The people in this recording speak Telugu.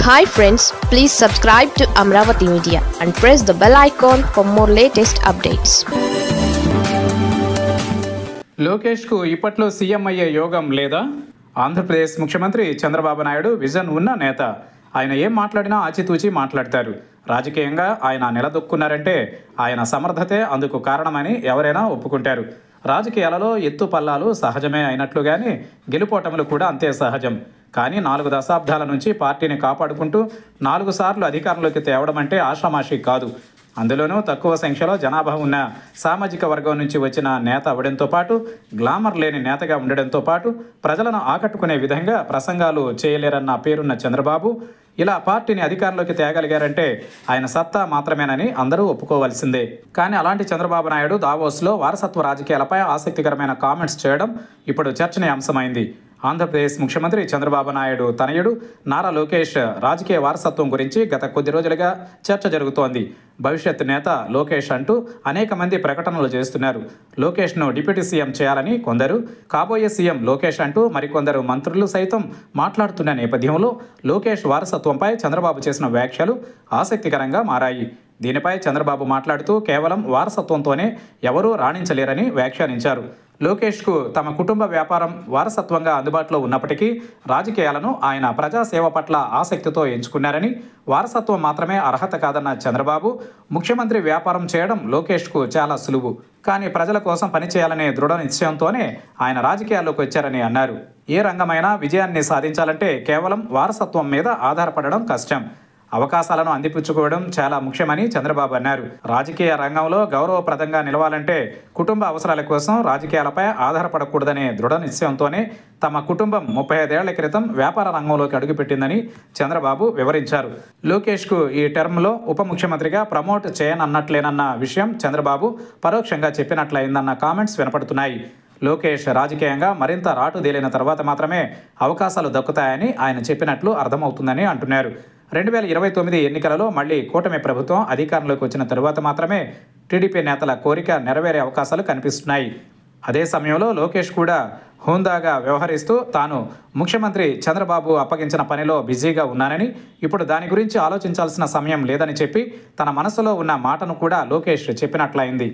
Hi friends, please subscribe to Amravati Media and press the bell icon for more latest updates. లోకేష్కు ఇప్పట్లో సీఎం అయ్యే యోగం లేదా? ఆంధ్రప్రదేశ్ ముఖ్యమంత్రి చంద్రబాబు నాయుడు విజన్ ఉన్న నేత. ఆయన ఏం మాట్లాడినా ఆచితూచి మాట్లాడతారు. రాజకీయంగా ఆయన నిలదొక్కున్నారంటే ఆయన సమర్థతే అందుకు కారణమని ఎవరైనా ఒప్పుకుంటారు. రాజకీయాలలో ఎత్తు పల్లాలు సహజమే అయినట్లుగానే గెలుపోటములు కూడా అంతే సహజం. కానీ 4 దశాబ్దాల నుంచి పార్టీని కాపాడుకుంటూ 4 సార్లు అధికారంలోకి తేవడం అంటే ఆషామాషీ కాదు. అందులోనూ తక్కువ సంఖ్యలో జనాభా ఉన్న సామాజిక వర్గం నుంచి వచ్చిన నేత అవ్వడంతో పాటు గ్లామర్ లేని నేతగా ఉండడంతో పాటు ప్రజలను ఆకట్టుకునే విధంగా ప్రసంగాలు చేయలేరన్న పేరున్న చంద్రబాబు ఇలా పార్టీని అధికారంలోకి తేగలిగారంటే ఆయన సత్తా మాత్రమేనని అందరూ ఒప్పుకోవాల్సిందే. కానీ అలాంటి చంద్రబాబు నాయుడు దావోస్లో వారసత్వ రాజకీయాలపై ఆసక్తికరమైన కామెంట్స్ చేయడం ఇప్పుడు చర్చనీయాంశమైంది. ఆంధ్రప్రదేశ్ ముఖ్యమంత్రి చంద్రబాబు నాయుడు తనయుడు నారా లోకేష్ రాజకీయ వారసత్వం గురించి గత కొద్ది రోజులుగా చర్చ జరుగుతోంది. భవిష్యత్ నేత లోకేష్ అంటూ అనేక మంది ప్రకటనలు చేస్తున్నారు. లోకేష్ను డిప్యూటీ సీఎం చేయాలని కొందరు, కాబోయే సీఎం లోకేష్ అంటూ మరికొందరు మంత్రులు సైతం మాట్లాడుతున్న నేపథ్యంలో లోకేష్ వారసత్వంపై చంద్రబాబు చేసిన వ్యాఖ్యలు ఆసక్తికరంగా మారాయి. దీనిపై చంద్రబాబు మాట్లాడుతూ కేవలం వారసత్వంతోనే ఎవరూ రాణించలేరని వ్యాఖ్యానించారు. లోకేష్కు తమ కుటుంబ వ్యాపారం వారసత్వంగా అందుబాటులో ఉన్నప్పటికీ రాజకీయాలను ఆయన ప్రజాసేవ పట్ల ఆసక్తితో ఎంచుకున్నారని, వారసత్వం మాత్రమే అర్హత కాదన్న చంద్రబాబు ముఖ్యమంత్రి వ్యాపారం చేయడం లోకేష్కు చాలా సులువు, కానీ ప్రజల కోసం పనిచేయాలనే దృఢ నిశ్చయంతోనే ఆయన రాజకీయాల్లోకి వచ్చారని అన్నారు. ఏ రంగమైనా విజయాన్ని సాధించాలంటే కేవలం వారసత్వం మీద ఆధారపడడం కష్టం. అవకాశాలను అందిపుచ్చుకోవడం చాలా ముఖ్యమని చంద్రబాబు అన్నారు. రాజకీయ రంగంలో గౌరవప్రదంగా నిలవాలంటే కుటుంబ అవసరాల కోసం రాజకీయాలపై ఆధారపడకూడదనే దృఢ నిశ్చయంతోనే తమ కుటుంబం 35 ఏళ్ల క్రితం వ్యాపార రంగంలోకి అడుగుపెట్టిందని చంద్రబాబు వివరించారు. లోకేష్కు ఈ టర్మ్లో ఉప ముఖ్యమంత్రిగా ప్రమోట్ చేయనన్నట్లేనన్న విషయం చంద్రబాబు పరోక్షంగా చెప్పినట్లయిందన్న కామెంట్స్ వినపడుతున్నాయి. లోకేష్ రాజకీయంగా మరింత రాటుదేలిన తర్వాత మాత్రమే అవకాశాలు దక్కుతాయని ఆయన చెప్పినట్లు అర్థమవుతుందని అంటున్నారు. 2029 ఎన్నికలలో మళ్లీ కూటమి ప్రభుత్వం అధికారంలోకి వచ్చిన తరువాత మాత్రమే టీడీపీ నేతల కోరిక నెరవేరే అవకాశాలు కనిపిస్తున్నాయి. అదే సమయంలో లోకేష్ కూడా హుందాగా వ్యవహరిస్తూ తాను ముఖ్యమంత్రి చంద్రబాబు అప్పగించిన పనిలో బిజీగా ఉన్నానని, ఇప్పుడు దాని గురించి ఆలోచించాల్సిన సమయం లేదని చెప్పి తన మనసులో ఉన్న మాటను కూడా లోకేష్ చెప్పినట్లయింది.